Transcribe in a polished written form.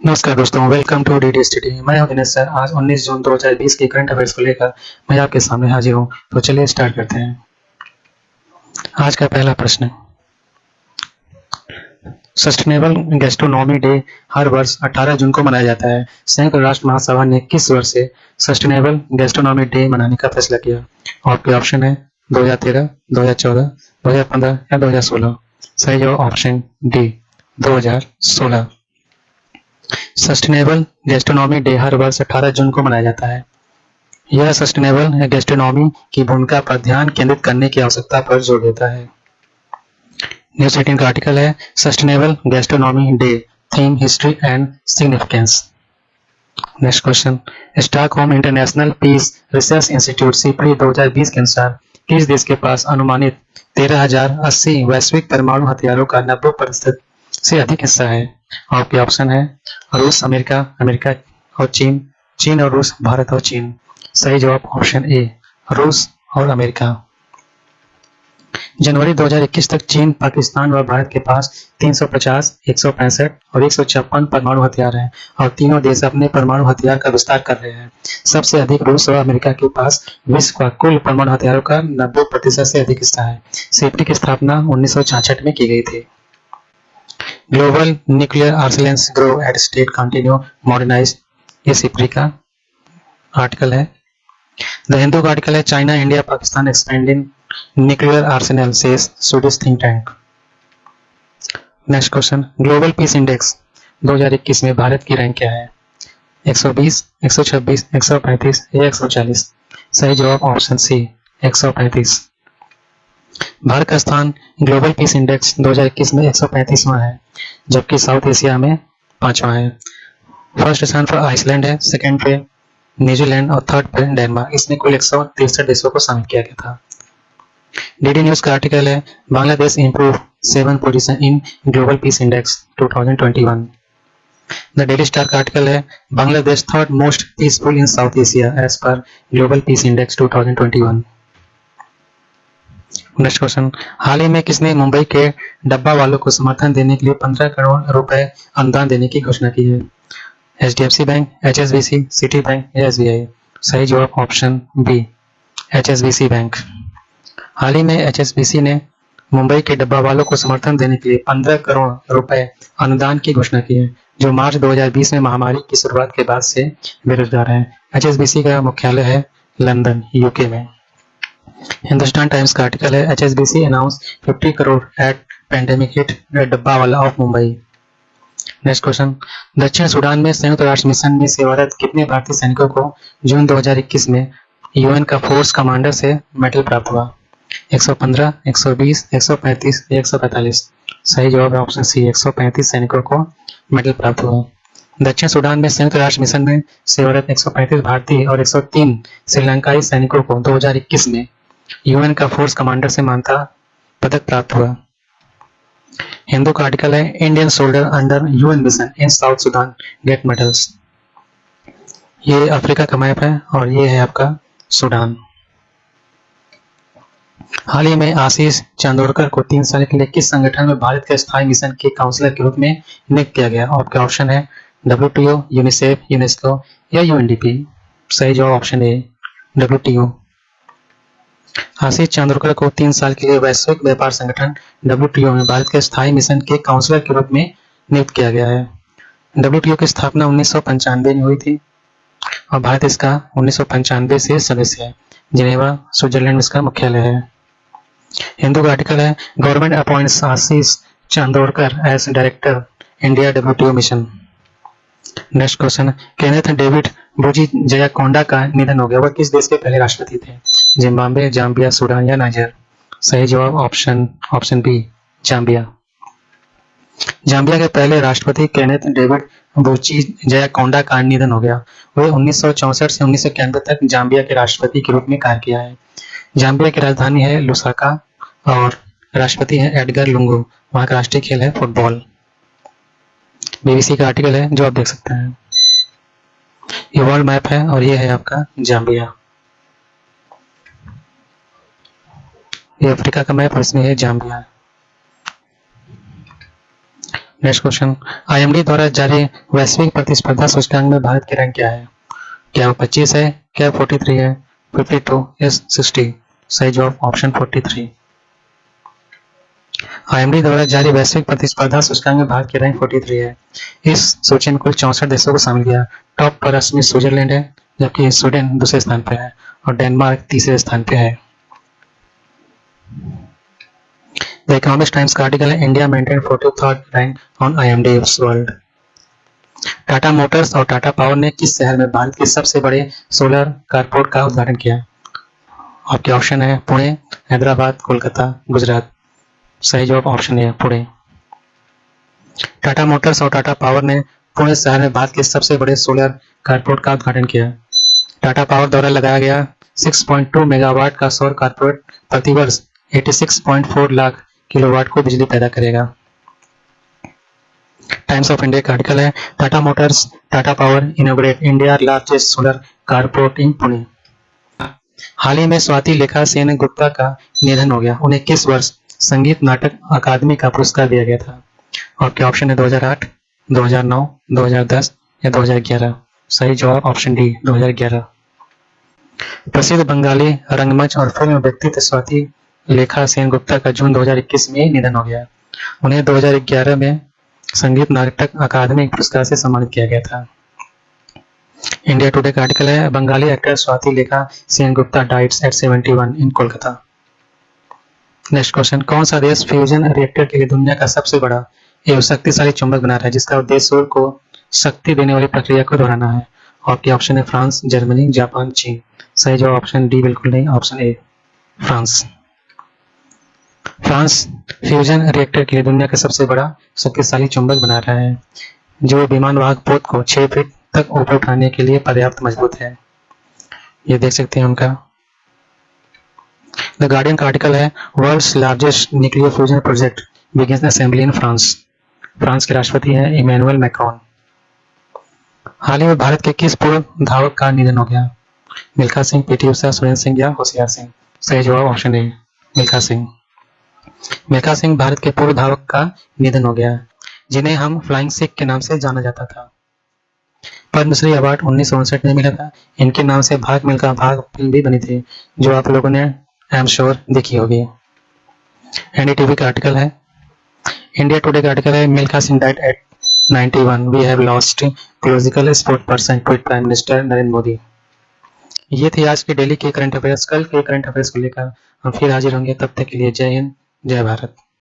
नमस्कार दोस्तों, welcome to DD study. मैं हूं दिनेश सर। आज 19 जून 2020 के करंट अफेयर्स को लेकर मैं आपके सामने हाजिर हूं। तो चलिए स्टार्ट करते हैं। आज का पहला प्रश्न, सस्टेनेबल गैस्ट्रोनॉमी डे हर वर्ष 18 जून को मनाया जाता है। संयुक्त राष्ट्र महासभा ने किस वर्ष से सस्टेनेबल गैस्ट्रोनॉमी डे मनाने का फैसला किया? आपके ऑप्शन है 2013, 2014, 2015 या 2016। सही जवाब option D 2016। Sustainable gastronomy day हर वर्ष 18 जून को मनाया जाता है। यह सस्टेनेबल गैस्ट्रोनॉमी की भूमिका पर ध्यान केंद्रित करने की आवश्यकता पर जोर देता है। न्यूज 18 का आर्टिकल है sustainable gastronomy day, theme history and significance. Next question, Stockholm international peace research institute SIPRI 2020 के अनुसार किस देश के पास अनुमानित 13,080 वैश्विक परमाणु हथियारों का 90% से अधिक हिस्सा है? आपके ऑप्शन है रूस, अमेरिका, अमेरिका और चीन, चीन और रूस, भारत और चीन। सही जवाब ऑप्शन ए रूस और अमेरिका। जनवरी 2021 तक चीन, पाकिस्तान और भारत के पास 350, 165 और 156 परमाणु हथियार हैं और तीनों देश अपने परमाणु हथियार का विस्तार कर रहे हैं। सबसे अधिक रूस और अमेरिका के पास विश्व का कुल परमाणु हथियारों का 90% से अधिक हिस्सा है। सिपरी की स्थापना 1966 में की गई थी। Global nuclear arsenals grow at state continue modernise, ये सिपरी का आर्टिकल है। द हिंदू का आर्टिकल है China, India, Pakistan expanding nuclear Arsenal says Swedish think tank. Next question, global peace index 2021 में भारत की रैंक क्या है? 120, 126, 135 या 140। सही जवाब ऑप्शन सी 135। भारत का स्थान ग्लोबल पीस इंडेक्स 2021 में 135वां है, जबकि साउथ एशिया में 5वां है। फर्स्ट स्थान पर आइसलैंड है, सेकंड पे न्यूजीलैंड और थर्ड पे डेनमार्क। इसमें कुल 163 देशों को शामिल किया गया था। डीडी न्यूज का आर्टिकल है Bangladesh improve 7 position in global peace index 2021। The Daily Star का आर्टिकल है Bangladesh third most peaceful in south Asia as per global peace index 2021। Next question, हाल ही में किसने मुंबई के डब्बा वालों को समर्थन देने के लिए 15 करोड़ रुपए अनुदान देने की घोषणा की है? HDFC bank, HSBC, city bank या SBI। सही जवाब ऑप्शन बी HSBC बैंक। हाल ही में HSBC ने मुंबई के डब्बा वालों को समर्थन देने के लिए 15 करोड़ रुपए अनुदान की घोषणा की है, जो मार्च 2020 में महामारी की शुरुआत के बाद से बेरोजगार हैं। HSBC का मुख्यालय है लंदन, यूके में। हिंदुस्तान टाइम्स का आर्टिकल है HSBC announce 50 crore at pandemic hit dabbawala of Mumbai. Next question, दक्षिण सूडान में संयुक्त राष्ट्र मिशन में सेवारत कितने भारतीय सैनिकों को जून 2021 में यूएन का फोर्स कमांडर से मेडल प्राप्त हुआ? 115, 120, 135 या 145। सही जवाब है ऑप्शन सी 135 सैनिकों को मेडल प्राप्त हुआ। दक्षिण सूडान में संयुक्त राष्ट्र मिशन में सेवारत 135 भारतीय और 103 श्रीलंकाई सैनिकों को 2021 में यूएन का फोर्स कमांडर से मानता पदक प्राप्त हुआ। हिंदू का आर्टिकल है Indian soldier under UN mission in south Sudan get medals. ये अफ्रीका का मैप है और ये है आपका सूडान। हाल ही में आशीष चांदोरकर को 3 साल के लिए किस संगठन में भारत के स्थायी मिशन के काउंसलर के रूप में नियुक्त किया गया? आपके ऑप्शन है WTO, यूनिसेफ, यूनेस्को या UNDP। सही जवाब ऑप्शन ए WTO। आशीष चांदोरकर को 3 साल के लिए वैश्विक व्यापार संगठन WTO में भारत के स्थायी मिशन के काउंसलर के रूप में नियुक्त किया गया है। WTO की स्थापना 1995 में हुई थी और भारत इसका 1995 से सदस्य है। जिनेवा, स्विट्जरलैंड में इसका मुख्यालय है। हिंदू का आर्टिकल है government appoints Ashish Chandorkar as director India WTO mission. Next question, Kenneth David Buchizya Kaunda का निधन हो गया। वह किस देश के पहले राष्ट्रपति थे? जिम्बाब्वे, जाम्बिया, सूडान या नाइजर। सही जवाब ऑप्शन बी जाम्बिया। जाम्बिया के पहले राष्ट्रपति केनेथ डेविड बुची जयाकोंडा का निधन हो गया। वह 1964 से 1991 तक जाम्बिया के राष्ट्रपति के रूप में कार्य किया है। जाम्बिया की राजधानी है लुसाका और राष्ट्रपति है एडगर लुंगू। वहां का राष्ट्रीय खेल है फुटबॉल। BBC का आर्टिकल है जो आप देख सकते हैं। ये वर्ल्ड मैप है और ये है आपका जाम्बिया। ये अफ्रीका का मैप और इसमें है जाम्बिया। नेक्स्ट क्वेश्चन, आईएमडी द्वारा जारी वैश्विक प्रतिस्पर्धा सूचकांक में भारत की रैंक क्या है? क्या वो 25 है, क्या 43 है, 52 या 60? सही जवाब ऑप्शन 43। आईएमडी द्वारा जारी वैश्विक प्रतिस्पर्धा सूचकांक में भारत की रैंक 43 है। इस सूची में कुल 64 देशों को शामिल किया। टॉप पर असमी स्विट्जरलैंड है, जबकि स्वीडन दूसरे स्थान पर है और डेनमार्क तीसरे स्थान पर है। द इकोनॉमिक्स टाइम्स का आर्टिकल है, India maintain 43rd rank on IMD world. Tata Motors और टाटा पावर ने किस शहर में भारत के सबसे बड़े सोलर कारपोर्ट का उद्घाटन किया? आपके ऑप्शन है पुणे, हैदराबाद, कोलकाता, गुजरात। सही जवाब ऑप्शन है पुणे। टाटा मोटर्स और टाटा पावर ने पुणे शहर में भारत के सबसे बड़े सोलर कारपोर्ट का उद्घाटन किया। टाटा पावर द्वारा लगाया गया 6.2 मेगावाट का सौर कारपोरेट प्रतिवर्ष 86.4 लाख किलोवाट को बिजली पैदा करेगा। टाइम्स ऑफ इंडिया का आर्टिकल है, Tata Motors Tata Power inaugurate India largest solar carport in Pune. हाल ही में स्वाति लेखा सेन गुप्ता का निधन हो गया। उन्हें किस वर्ष संगीत नाटक अकादमी का पुरस्कार दिया गया था? आपके ऑप्शन है 2008, 2009, 2010 या 2011। सही जवाब ऑप्शन डी 2011। प्रसिद्ध बंगाली रंगमंच और फिल्म व्यक्तित्व स्वाति लेखा सेन गुप्ता का जून 2021 में निधन हो गया। उन्हें 2011 में संगीत नाटक अकादमी पुरस्कार से सम्मानित किया गया था। इंडिया टुडे का आर्टिकल है, बंगाली एक्टर स्वाति लेखा सेन गुप्ता डाइड्स एट 71 इन कोलकाता। नेक्स्ट क्वेश्चन, कौन सा देश फ्यूजन रिएक्टर के लिए दुनिया का सबसे बड़ा एवं शक्तिशाली चुंबक बना रहा है, जिसका उद्देश्य सूर्य को शक्ति देने वाली प्रक्रिया को दोहराना है? आपके ऑप्शन है फ्रांस, जर्मनी, जापान, चीन। सही जवाब ऑप्शन डी बिल्कुल नहीं, option A France. France fusion reactor के लिए दुनिया का सबसे बड़ा शक्तिशाली चुंबक बना रहा है, जो विमान वाहक पोत को 6 फीट तक ऊपर उठाने के लिए पर्याप्त मजबूत है। ये देख सकते हैं उनका। द गार्डियन का आर्टिकल है, world's largest nuclear fusion project begins assembly in France. France के राष्ट्रपति हैं इमैनुअल मैक्रोन। हाल ही में भारत के किस पूर्व धावक का निधन हो गया? मिल्खा सिंह, पीटी उषा, सुरेंद्र सिंह या होशियार सिंह? सही जवाब ऑप्शन ए मिल्खा सिंह। मिल्खा सिंह भारत के पूर्व धावक का निधन हो गया, जिन्हें हम फ्लाइंग सिख के नाम से जाना जाता था। पद्मश्री अवार्ड 1959 में मिला था। इनके नाम से भाग मिल्खा भाग फिल्म भी बनी थी, जो आप लोगों ने आई एम श्योर देखी होगी। एनडीटीवी का आर्टिकल है, इंडिया टुडे का आर्टिकल है, Milkha Singh died at 91, we have lost colossal sport person tweet prime minister Narendra Modi. ये थी आज के डेली के करंट अफेयर्स। कल के करंट अफेयर्स को लेकर हम फिर हाजिर होंगे। तब तक के लिए जय हिंद, जय भारत।